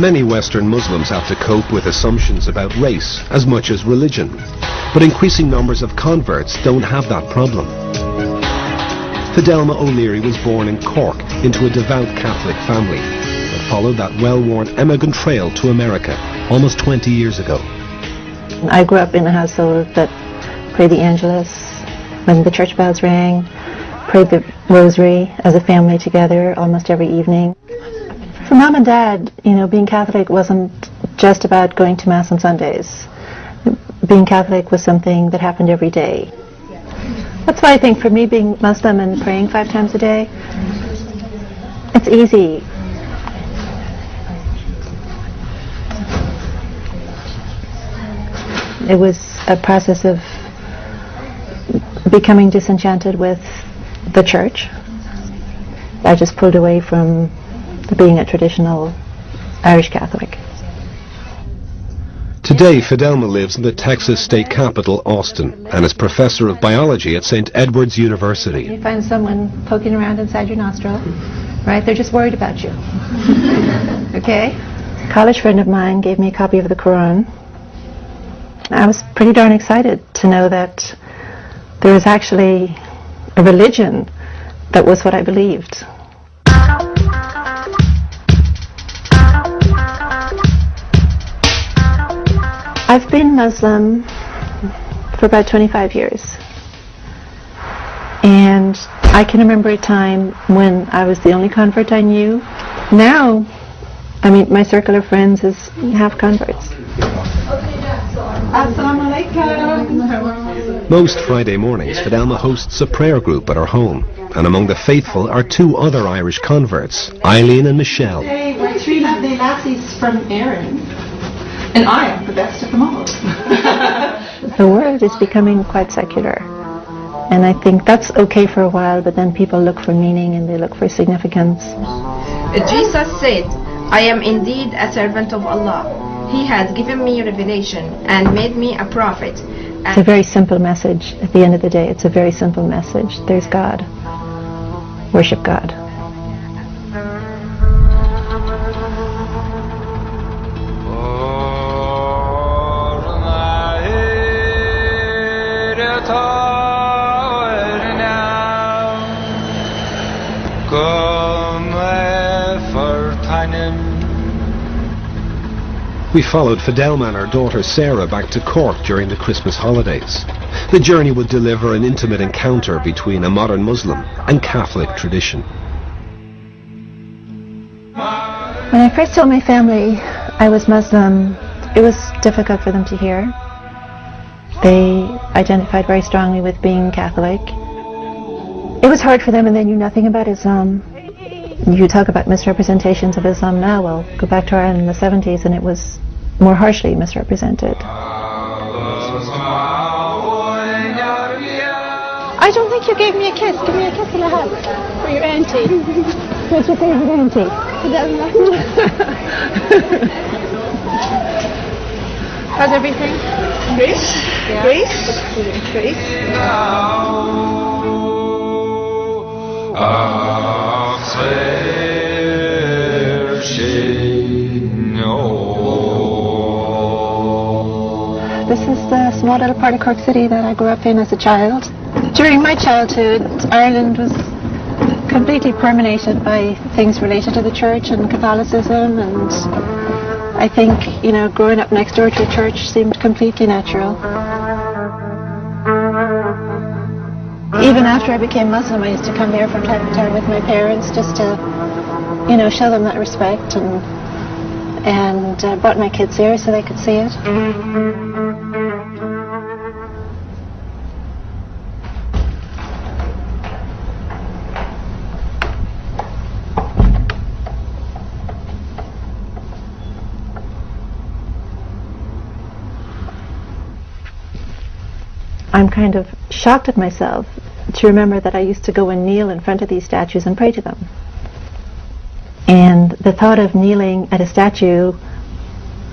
Many Western Muslims have to cope with assumptions about race as much as religion, but increasing numbers of converts don't have that problem. Fidelma O'Leary was born in Cork into a devout Catholic family that followed that well-worn emigrant trail to America almost 20 years ago. I grew up in a household that prayed the Angelus when the church bells rang, prayed the rosary as a family together almost every evening. For Mom and Dad, being Catholic wasn't just about going to Mass on Sundays. Being Catholic was something that happened every day. That's why I think for me, being Muslim and praying 5 times a day, it's easy. It was a process of becoming disenchanted with the church. I just pulled away from being a traditional Irish Catholic. Today, Fidelma lives in the Texas state capital, Austin, and is professor of biology at St. Edward's University. You find someone poking around inside your nostril, right? They're just worried about you. Okay? A college friend of mine gave me a copy of the Quran. I was pretty darn excited to know that there was actually a religion that was what I believed. I've been Muslim for about 25 years. And I can remember a time when I was the only convert I knew. Now, my circle of friends is half converts. Most Friday mornings, Fidelma hosts a prayer group at her home, and among the faithful are 2 other Irish converts, Eileen and Michelle. Hey, we're 3 lovely lassies from Erin, and I am the best of them all. The world is becoming quite secular, and I think that's okay for a while, but then people look for meaning and they look for significance. Jesus said, "I am indeed a servant of Allah. He has given me revelation and made me a prophet." It's a very simple message. At the end of the day, it's a very simple message. There's God. Worship God. We followed Fidelma and her daughter Sarah back to Cork during the Christmas holidays. The journey would deliver an intimate encounter between a modern Muslim and Catholic tradition. When I first told my family I was Muslim, it was difficult for them to hear. They identified very strongly with being Catholic. It was hard for them, and they knew nothing about Islam. You talk about misrepresentations of Islam now. Well, go back to Ireland in the 70s and it was more harshly misrepresented. I don't think you gave me a kiss. Give me a kiss and a hug for your auntie. What's your favorite auntie? How's everything? Great. Yeah. Great. Great. This is the small little part of Cork City that I grew up in as a child. During my childhood, Ireland was completely permeated by things related to the church and Catholicism, and I think, growing up next door to a church seemed completely natural. Even after I became Muslim, I used to come there from time to time with my parents just to, show them that respect, and brought my kids there so they could see it. I'm kind of shocked at myself to remember that I used to go and kneel in front of these statues and pray to them. And the thought of kneeling at a statue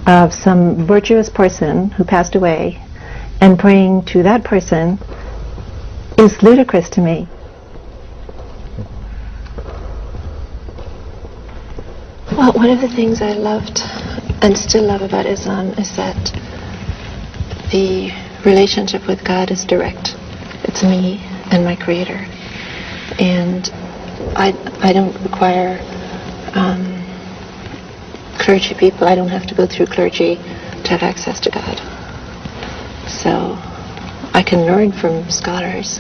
of some virtuous person who passed away and praying to that person is ludicrous to me. Well, one of the things I loved and still love about Islam is that the relationship with God is direct. It's me and my Creator. And I don't require clergy people. I don't have to go through clergy to have access to God. So I can learn from scholars,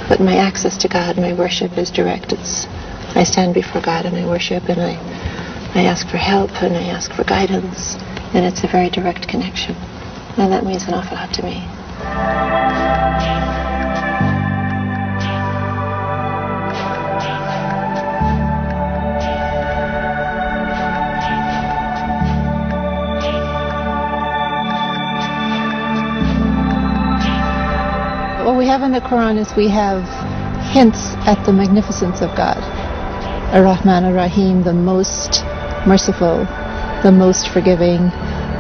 but my access to God, my worship is direct. I stand before God and I worship, and I ask for help and I ask for guidance, and it's a very direct connection. And that means an awful lot to me. What we have in the Quran is we have hints at the magnificence of God. Ar-Rahman Ar-Rahim, the most merciful, the most forgiving,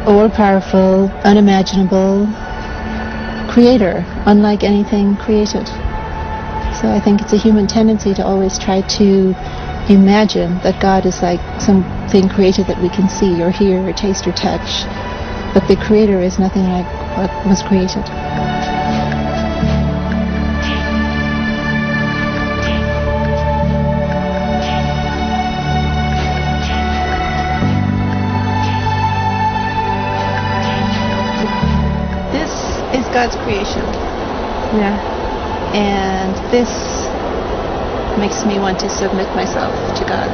all-powerful, unimaginable creator, unlike anything created. So I think it's a human tendency to always try to imagine that God is like something created that we can see or hear or taste or touch. But the creator is nothing like what was created. God's creation. Yeah. And this makes me want to submit myself to God.